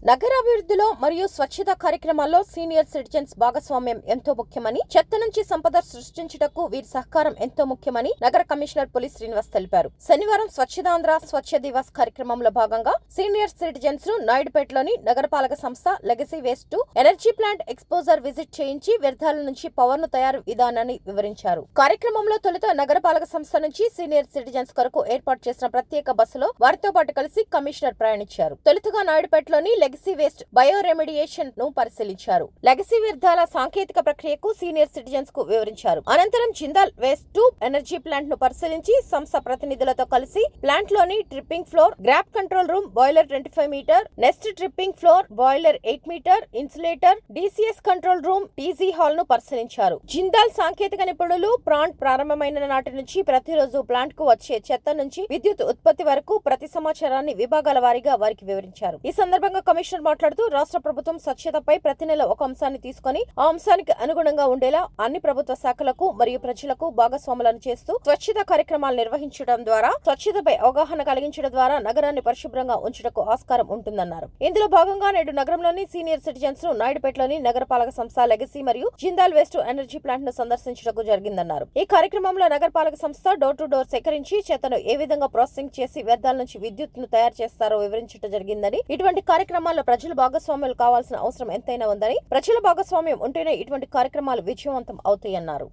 నగరాభివృద్ధిలో మరియు స్వచ్ఛత కార్యక్రమాల్లో సీనియర్ సిటిజన్స్ భాగస్వామ్యం ఎంతో ముఖ్యమని, చెత్త నుంచి సంపద సృష్టించుటకు వీరి సహకారం ఎంతో ముఖ్యమని నగర కమిషనర్ పులి శ్రీనివాస్ తెలిపారు. శనివారం స్వచ్ఛదాంధ్ర స్వచ్ఛ దివస్ కార్యక్రమంలో భాగంగా సీనియర్ సిటిజన్స్ ను నాయుడుపేటలోని నగరపాలక సంస్థ legacy waste to energy plant exposure visit చేయించి వ్యర్థాల నుంచి పవర్ ను తయారు విధానాన్ని వివరించారు. కార్యక్రమంలో తొలుత నగరపాలక సంస్థ నుంచి సీనియర్ సిటిజన్స్ కొరకు ఏర్పాటు చేసిన ప్రత్యేక బస్సులో వారితో పాటు కలిసి కమిషనర్ ప్రయాణించారు. తొలుతగా నాయుడుపేటలోని లెగసీ వేస్ట్ బయో రెమిడియేషన్ ను పరిశీలించారు. లెగసీ వ్యర్థాల సాంకేతిక ప్రక్రియకు సీనియర్ సిటిజన్స్ కు వివరించారు. అనంతరం Jindal waste to energy plant ను పరిశీలించి సంస్థ ప్రతినిధులతో కలిసి ప్లాంట్ లోని tripping floor, grab control room, boiler 25 meter, next tripping floor, boiler 8 meter, insulator, DCS control room, TG hall ను పరిశీలించారు. జిందాల్ సాంకేతిక నిపుణులు ప్లాంట్ ప్రారంభమైన నాటి నుంచి ప్రతిరోజు ప్లాంట్ కు వచ్చే చెత్త నుంచి విద్యుత్ ఉత్పత్తి వరకు ప్రతి సమాచారాన్ని విభాగాల వారీగా వారికి వివరించారు. ఈ సందర్భంగా కమిషనర్ మాట్లాడుతూ రాష్ట్ర ప్రభుత్వం స్వచ్ఛతపై ప్రతి నెల ఒక అంశాన్ని తీసుకుని ఆ అంశానికి అనుగుణంగా ఉండేలా అన్ని ప్రభుత్వ శాఖలకు మరియు ప్రజలకు భాగస్వాములను చేస్తూ స్వచ్ఛత కార్యక్రమాలు నిర్వహించడం ద్వారా స్వచ్ఛతపై అవగాహన కలిగించడం ద్వారా నగరాన్ని పరిశుభ్రంగా ఉంచుటకు ఆస్కారం ఉంటుందన్నారు. ఇందులో భాగంగా నేడు నగరంలోని సీనియర్ సిటిజన్స్ ను నాయుడుపేటలోని నగరపాలక సంస్థ లెగసీ మరియు జిందాల్ వేస్ట్ ఎనర్జీ ప్లాంట్ ను సందర్శించడం జరిగిందన్నారు. ఈ కార్యక్రమంలో నగరపాలక సంస్థ డోర్ టు డోర్ సేకరించి చెత్తను ఏ విధంగా ప్రాసెసింగ్ చేసి వ్యర్థాల నుంచి విద్యుత్ ను తయారు చేస్తారో వివరించడం జరిగిందని, ఇటువంటి కార్యక్రమాల్లో ప్రజల భాగస్వామ్యాలు కావాల్సిన అవసరం ఎంతైనా ఉందని, ప్రజల భాగస్వామ్యం ఉంటేనే ఇటువంటి కార్యక్రమాలు విజయవంతం అవుతాయన్నారు.